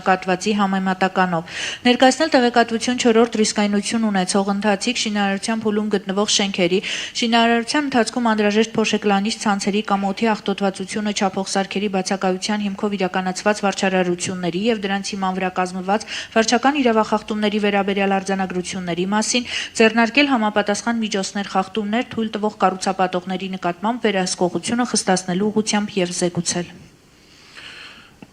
Կատվածի համեմատականով։ Ներկայացնել տեղեկատվություն 4-րդ ռիսկայնություն ունեցող ընթացիկ շինարարության փուլում գտնվող շենքերի, շինարարության ընթացքում անհրաժեշտ փոշեկլանիչ ցանցերի կամ օդի աղտոտվածությունը չափող սարքերի բացակայության հիմքով իրականացված վարչարարությունների եւ դրանց հիման վրա կազմված վարչական իրավախախտումների վերաբերյալ արձանագրությունների մասին, ձեռնարկել համապատասխան միջոցներ խախտումներ թույլ տվող կառուցապատողների նկատմամբ վերահսկողությունը խստացնելու ուղղությամբ եւ զեկուցել։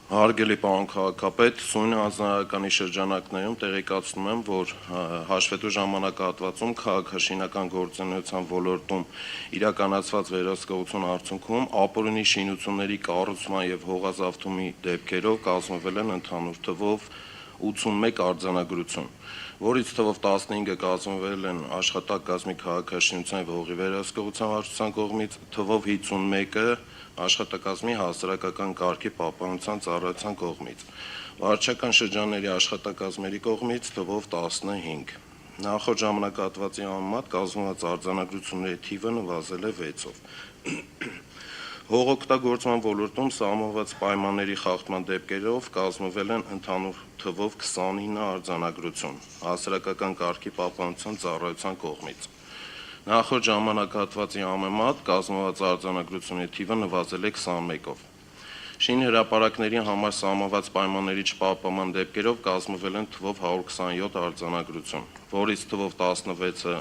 Հարգելի պարոն քաղաքապետ, սույն հանձնարարականի շրջանակներում տեղեկացնում եմ, որ հաշվետու ժամանակահատվածում քաղաքաշինական գործունեության ոլորտում իրականացված վերահսկողության արդյունքում ապօրինի շինությունների կառուցման եւ հողազավթումի դեպքերով կազմվել են ընդհանուր թվով 81 արձանագրություն, որից թվով 15-ը կազմվել են աշխատակազմի քաղաքաշինության եւ հողի վերահսկողության վարչության կողմից, թվով 51-ը աշխատակազմի հասարակական կարգի պահպանության ծառայության կողմից, վարչական շրջանների աշխատակազմերի կողմից թվով 15։ Նախորդ ժամանակահատվածի համեմատ կազմված արձանագրությունների թիվը նվազել է 6-ով։ Հողօգտագործման ոլորտում սահմանված պայմանների խախտման դեպքերով կազմվել են ընդհանուր թվով 29 արձանագրություն, հասարակական կարգի պահպանության ծառայության կողմից։ Նախորդ ժամանակահատվածի համեմատ կազմված արձանագրությունների թիվը նվազել է 21-ով։ Շինհրապարակների համար սահմանված պայմանների չպահպանման դեպքերով կազմվել են թվով 127 արձանագրություն, որից թվով 16-ը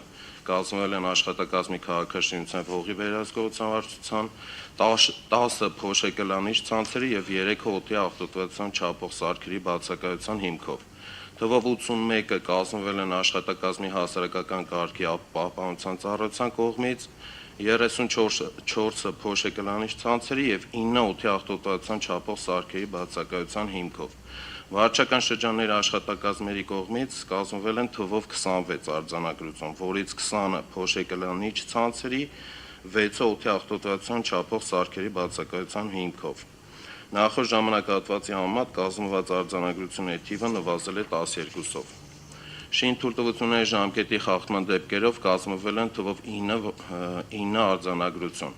կազմվել են աշխատակազմի քաղաքաշինության հողի վերահսկողության վարչության, 10-ը փոշեկլանիչ ցանցերի եւ 3-ը օդի աղտոտվածության չափող սարքերի բացակայության հիմքով։ Թվով 81-ը կազմվել են աշխատակազմի հասարակական կարգի պահպանության ծառայության կողմից, 34-ը փոշեկլանիչ ցանցերի եւ 9-ը օդի աղտոտվածության չափող սարքերի բացակայության հիմքով։ Վարչական շրջանների աշխատակազմերի կողմից կազմվել են թվով 26 արձանագրություն, որից 20-ը փոշեկլանիչ ցանցերի, 6-ը օդի աղտոտվածության չափող սարքերի բացակայության հիմքով։ Նախորդ ժամանակահատվածի համեմատ կազմված արձանագրությունների թիվը նվազել է 12-ով։ Շինթույլտվությունների ժամկետի խախտման դեպքերով կազմվել են թվով 9 արձանագրություն,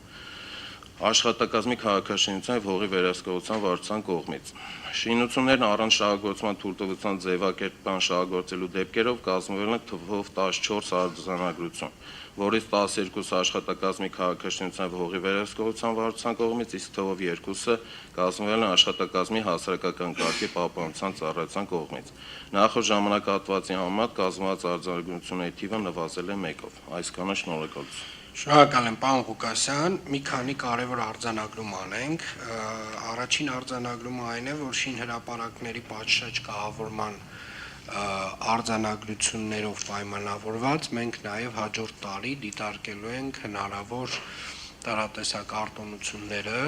աշխատակազմի քաղաքաշինության եւ հողի վերահսկողության վարչության կողմից։ Շինություններն առանց շահագործման թույլտվության ձևակերպման շահագործելու դեպքերով կազմվել են թվով 14 արձանագրություն, որից 12-ը աշխատակազմի քաղաքաշինության եւ հողի վերահսկողության վարչության կողմից, իսկ թվով 2-ը կազմվել են աշխատակազմի հասարակական կարգի պահպանության ծառայության կողմից։ Նախորդ ժամանակահատվածի համեմատ կազմված արձանագրությունների թիվը նվազել է 1-ով։ Այսքանը շնորհակալություն։ Շնորհակալ եմ, պարոն Ղուկասյան, մի քանի կարևոր արձանագրում անենք։ Առաջին արձանագրումը այն է, որ շինհրապարակների պատշաճ կահավորման արձանագրություններով պայմանավորված մենք նաև հաջորդ տարի դիտարկելու ենք հնարավոր տարատեսակ արտոնությունները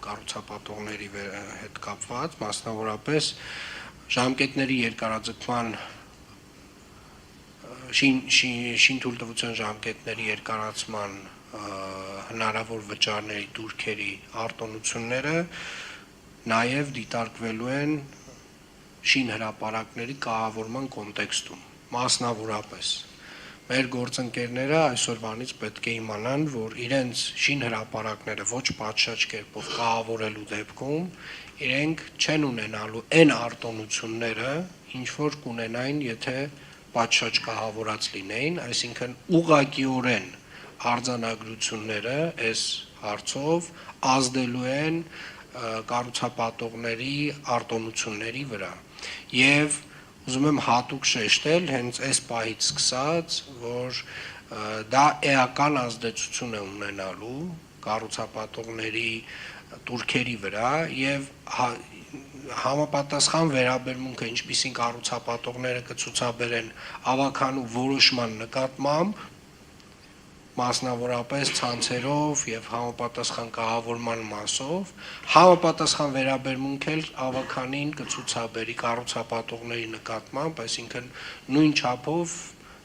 կառուցապատողների հետ կապված, մասնավորապես ժամկետների երկարաձգման շինթույլտվության ժամկետների երկարացման հնարավոր վճարների դուրքերի արտոնությունները նաև դիտարկվելու են շինհրապարակների կահավորման կոնտեքստում, մասնավորապես մեր գործընկերները այսօրվանից պետք է իմանան, որ իրենց շինհրապարակները ոչ պատշաճ կերպով կահավորելու դեպքում իրենք չեն ունենալու այն արտոնությունները, ինչ որ կունենային, եթե պատշաճ կահավորած լինեին, այսինքն ուղղակիորեն արձանագրությունները այս հարցով ազդելու են կառուցապատողների արտոնությունների վրա եւ ուզում եմ հատուկ շեշտել հենց այս պահից սկսած, որ դա էական ազդեցություն է ունենալու կառուցապատողների տուրքերի վրա եւ համապատասխան վերաբերմունքը, ինչպիսին կառուցապատողները կցուցաբերեն ավագանու որոշման նկատմամբ, մասնավորապես ցանցերով եւ համապատասխան կահավորման մասով, համապատասխան վերաբերմունք էլ ավագանին կցուցաբերի կառուցապատողների նկատմամբ, այսինքն նույն չափով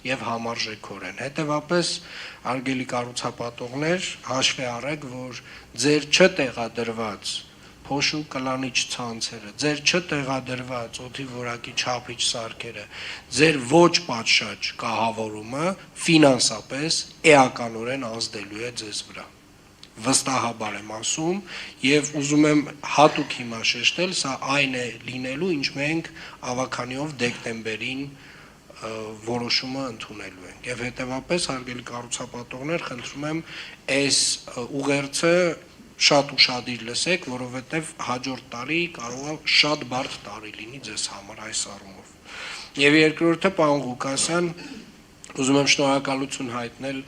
եւ համարժեքորեն։ Հետևաբար, արգելի կառուցապատողներ, հաշվի առեք, որ ձեր չտեղադրված փոշու կլանիչ ցանցերը, ձեր չտեղադրված օդի որակի չափիչ սարքերը, ձեր ոչ պատշաճ կահավորումը ֆինանսապես էականորեն ազդելու է ձեզ վրա։ վստահաբար եմ ասում եւ ուզում եմ հատուկ հիմա շեշտել, սա այն է լինելու, ինչ մենք ավականիով դեկտեմբերին որոշումը ընդունելու ենք եւ հետեւապես հարգելի կառուցապատողներ, խնդրում եմ այս ուղերձը շատ ուշադիր լսեք, որովհետեւ հաջորդ տարի կարող է շատ բարդ տարի լինի ձեզ համար այս առումով։ Եվ երկրորդը, պարոն Ղուկասյան, ուզում եմ շնորհակալություն հայտնել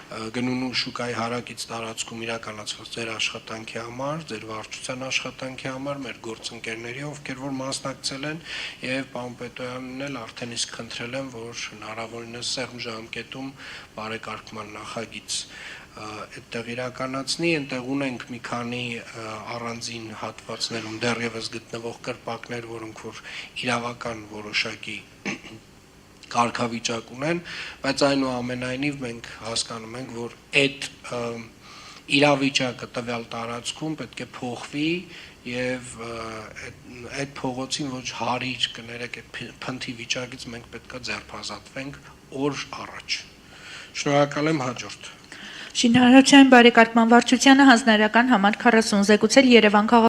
գնունու շուկայի հարակից տարածքում իրականացված ձեր աշխատանքի համար, ձեր վարչության աշխատանքի համար, մեր գործընկերների, ովքեր որ մասնակցել են, եւ պարոն Պետոյանն էլ արդեն իսկ խնդրել եմ, որ հնարավորինս սեղմ ժամկետում բարեկարգման նախագիծ այդտեղ իրականացնի, այնտեղ ունենք մի քանի առանձին հատվածներում դեռևս գտնվող կրպակներ, որոնք որ իրավական որոշակի կարգավիճակ ունեն, բայց այնուամենայնիվ մենք հասկանում ենք, որ այդ իրավիճակը տվյալ տարածքում պետք է փոխվի եւ այդ փողոցին ոչ հարիր կներեք այդ փնթի վիճակից մենք պետք է ձերբազատվենք օր առաջ։ Շնորհակալ եմ, հաջորդ։ Շինարարության բարեկարգման վարչությանը հանձնարարական համար 40 զեկուցել Երևան